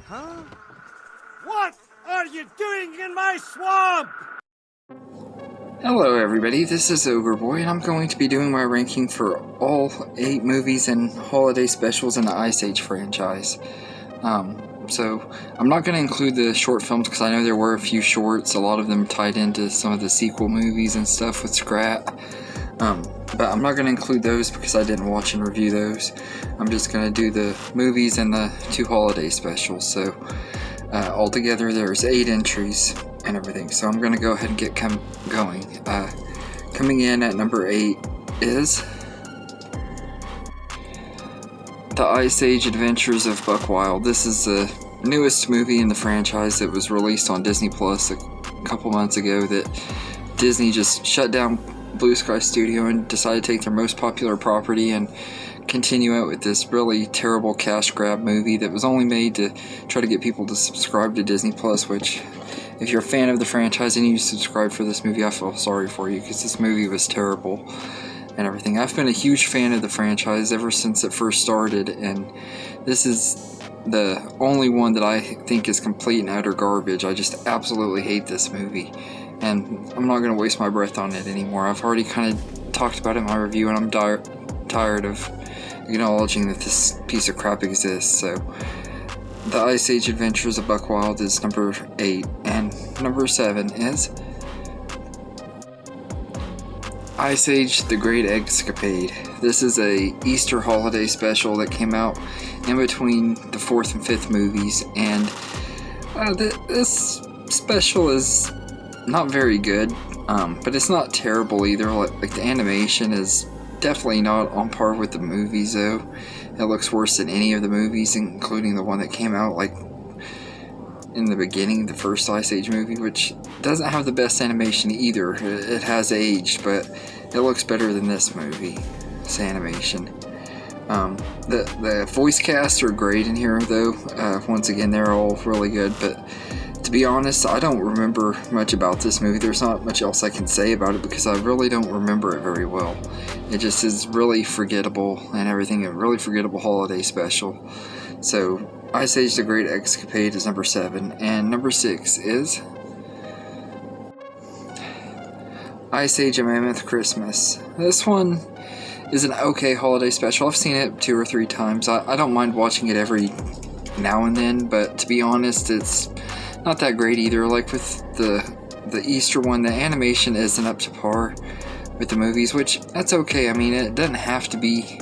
Huh? What are you doing in my swamp? Hello everybody, this is Ogre and I'm going to be doing my ranking for all 8 movies and holiday specials in the Ice Age franchise. So I'm not going to include the short films because I know there were a few shorts, a lot of them tied into some of the sequel movies and stuff with Scrat. But I'm not going to include those because I didn't watch and review those. I'm just going to do the movies and the 2 holiday specials. So altogether there's 8 entries and everything. So I'm going to go ahead and get going. Coming in at number 8 is The Ice Age Adventures of Buck Wild. This is the newest movie in the franchise that was released on Disney Plus a couple months ago that Disney just shut down Blue Sky Studio and decided to take their most popular property and continue out with this really terrible cash grab movie that was only made to try to get people to subscribe to Disney Plus, which if you're a fan of the franchise and you subscribe for this movie, I feel sorry for you because this movie was terrible and everything. I've been a huge fan of the franchise ever since it first started, and this is the only one that I think is complete and utter garbage. I just absolutely hate this movie, and I'm not going to waste my breath on it anymore. I've already kind of talked about it in my review, and I'm tired of acknowledging that this piece of crap exists. So The Ice Age Adventures of Buck Wild is number 8, and number 7 is Ice Age The Great Escapade. This is a Easter holiday special that came out in between the 4th and 5th movies, and this special is not very good, but it's not terrible either. Like the animation is definitely not on par with the movies though. It looks worse than any of the movies, including the one that came out like in the beginning, the first Ice Age movie, which doesn't have the best animation either. It has aged, but it looks better than this movie. This animation. The voice casts are great in here though. Once again, they're all really good, but to be honest, I don't remember much about this movie. There's not much else I can say about it because I really don't remember it very well. It just is really forgettable and everything, a really forgettable holiday special. So Ice Age The Great Escapade is number 7, and number 6 is Ice Age A Mammoth Christmas. This one is an okay holiday special. I've seen it 2 or 3 times. I don't mind watching it every now and then, but to be honest, it's not that great either. Like with the Easter one, the animation isn't up to par with the movies, which that's okay. I mean, it doesn't have to be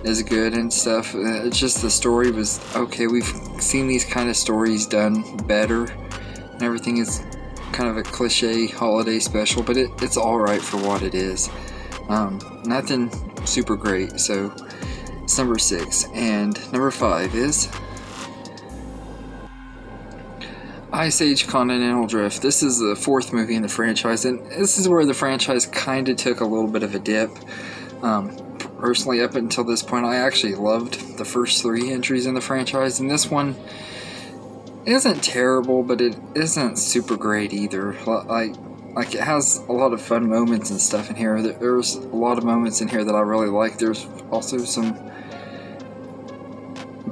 as good and stuff. It's just the story was okay. We've seen these kind of stories done better, and everything is kind of a cliche holiday special, but it's alright for what it is. Nothing super great, so it's number 6. And number 5 is Ice Age Continental Drift. This is the 4th movie in the franchise, and this is where the franchise kind of took a little bit of a dip. Personally, up until this point, I actually loved the first 3 entries in the franchise, and this one isn't terrible, but it isn't super great either. Like it has a lot of fun moments and stuff in here. There's a lot of moments in here that I really like. There's also some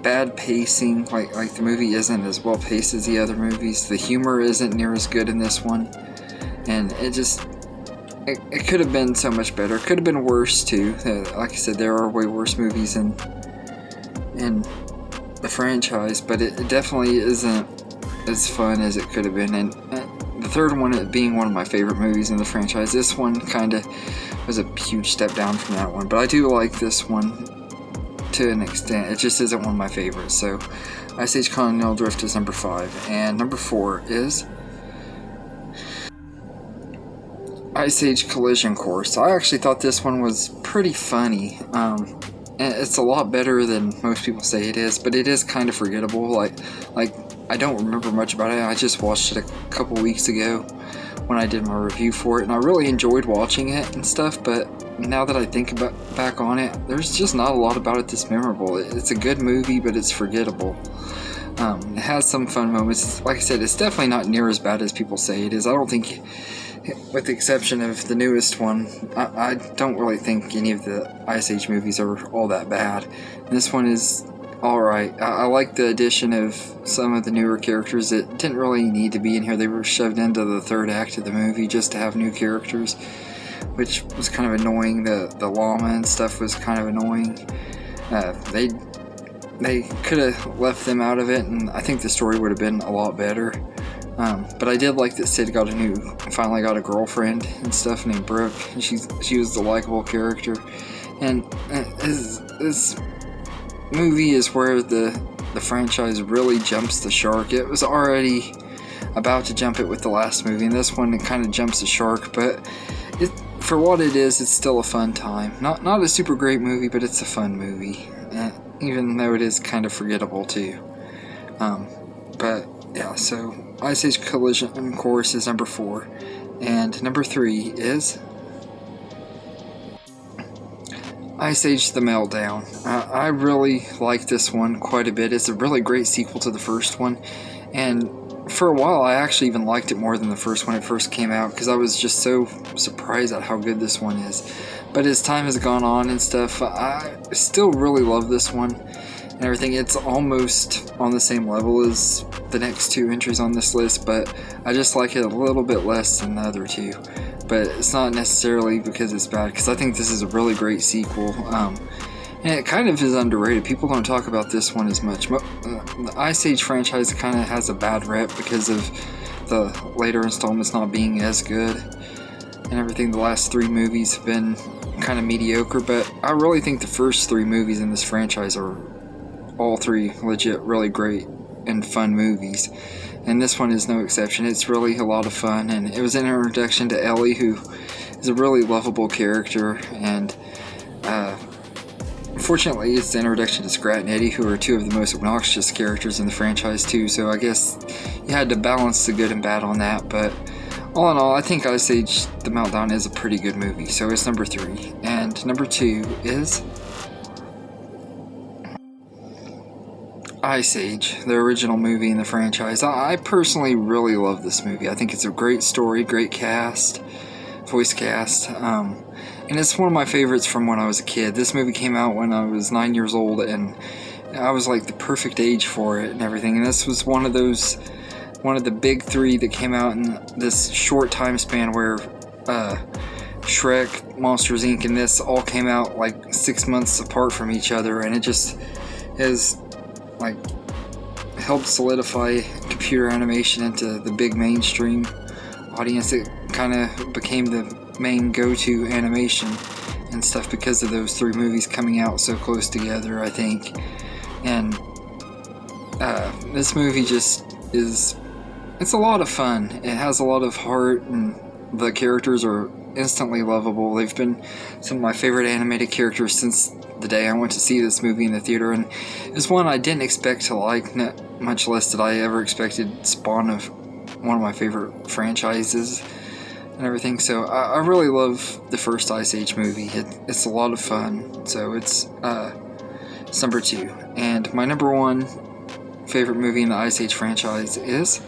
bad pacing, like the movie isn't as well paced as the other movies. The humor isn't near as good in this one, and it could have been so much better. It could have been worse too. Like I said, there are way worse movies in the franchise, but it definitely isn't as fun as it could have been. And the 3rd one being one of my favorite movies in the franchise, this one kind of was a huge step down from that one, but I do like this one to an extent. It just isn't one of my favorites. So Ice Age Continental Drift is number 5, and number 4 is Ice Age Collision Course. I actually thought this one was pretty funny. It's a lot better than most people say it is, but it is kind of forgettable. Like I don't remember much about it. I just watched it a couple weeks ago when I did my review for it, and I really enjoyed watching it and stuff, but now that I think back on it, there's just not a lot about it that's memorable. It's a good movie, but it's forgettable. It has some fun moments. Like I said, it's definitely not near as bad as people say it is. I don't think, with the exception of the newest one, I don't really think any of the Ice Age movies are all that bad. And this one is alright. I like the addition of some of the newer characters that didn't really need to be in here. They were shoved into the third act of the movie just to have new characters, which was kind of annoying. The llama and stuff was kind of annoying. They could have left them out of it, and I think the story would have been a lot better. But I did like that Sid finally got a girlfriend and stuff named Brooke, and she was the likable character. And this movie is where the franchise really jumps the shark. It was already about to jump it with the last movie, and this one it kind of jumps the shark, but for what it is, it's still a fun time. Not a super great movie, but it's a fun movie, even though it is kind of forgettable too. But yeah, so Ice Age Collision Course is number 4, and number 3 is Ice Age The Meltdown. I really like this one quite a bit. It's a really great sequel to the first one, and for a while I actually even liked it more than the first one when it first came out, because I was just so surprised at how good this one is. But as time has gone on and stuff, I still really love this one and everything. It's almost on the same level as the next 2 entries on this list, but I just like it a little bit less than the other 2. But it's not necessarily because it's bad, because I think this is a really great sequel, and it kind of is underrated. People don't talk about this one as much. The Ice Age franchise kind of has a bad rep because of the later installments not being as good and everything. The last 3 movies have been kind of mediocre, but I really think the first 3 movies in this franchise are all 3 legit really great and fun movies, and this one is no exception. It's really a lot of fun, and it was an introduction to Ellie, who is a really lovable character, and fortunately it's the introduction to Scrat and Eddie, who are 2 of the most obnoxious characters in the franchise too, so I guess you had to balance the good and bad on that. But all in all, I think Ice Age The Meltdown is a pretty good movie, so it's number 3. And number 2 is Ice Age, the original movie in the franchise. I personally really love this movie. I think it's a great story, great cast, voice cast, and it's one of my favorites from when I was a kid. This movie came out when I was 9 years old, and I was like the perfect age for it and everything. And this was one of the big 3 that came out in this short time span, where Shrek, Monsters Inc., and this all came out like 6 months apart from each other, and it just has like helped solidify computer animation into the big mainstream audience. It kind of became the main go-to animation and stuff because of those 3 movies coming out so close together, I think. And this movie just it's a lot of fun. It has a lot of heart, and the characters are instantly lovable. They've been some of my favorite animated characters since the day I went to see this movie in the theater, and it's one I didn't expect to like, much less did I ever expected spawn of one of my favorite franchises and everything. So I really love the first Ice Age movie. It's a lot of fun, so it's number 2. And my number 1 favorite movie in the Ice Age franchise is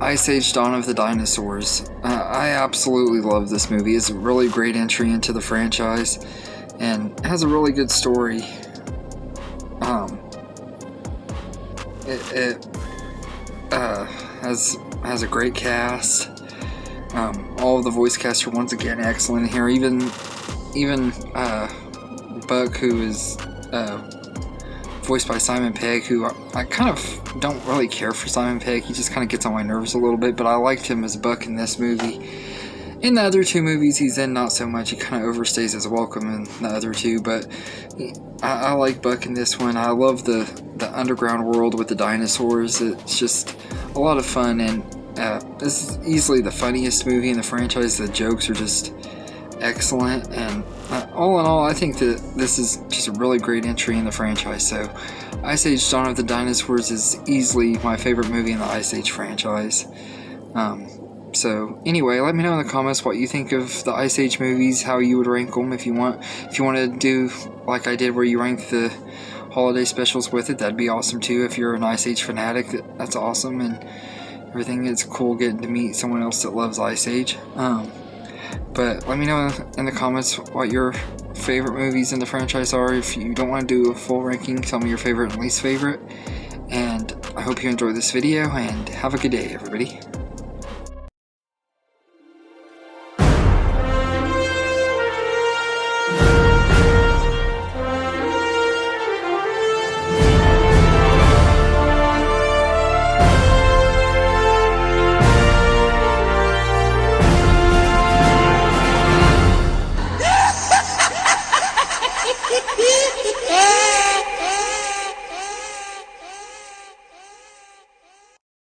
Ice Age Dawn of the Dinosaurs. I absolutely love this movie. It's a really great entry into the franchise, and has a really good story. It has a great cast. All of the voice casts are once again excellent here. Even Buck, who is voiced by Simon Pegg, who I kind of don't really care for Simon Pegg. He just kind of gets on my nerves a little bit, but I liked him as Buck in this movie. In the other 2 movies he's in, not so much. He kind of overstays his welcome in the other 2, but I like Buck in this one. I love the underground world with the dinosaurs. It's just a lot of fun, and this is easily the funniest movie in the franchise. The jokes are just excellent, and all in all, I think that this is just a really great entry in the franchise. So Ice Age Dawn of the Dinosaurs is easily my favorite movie in the Ice Age franchise. So anyway, let me know in the comments what you think of the Ice Age movies, how you would rank them. If you want to do like I did, where you rank the holiday specials with it, that'd be awesome too. If you're an Ice Age fanatic, that's awesome, and everything. It's cool getting to meet someone else that loves Ice Age. But let me know in the comments what your favorite movies in the franchise are. If you don't want to do a full ranking, tell me your favorite and least favorite. And I hope you enjoyed this video, and have a good day, everybody.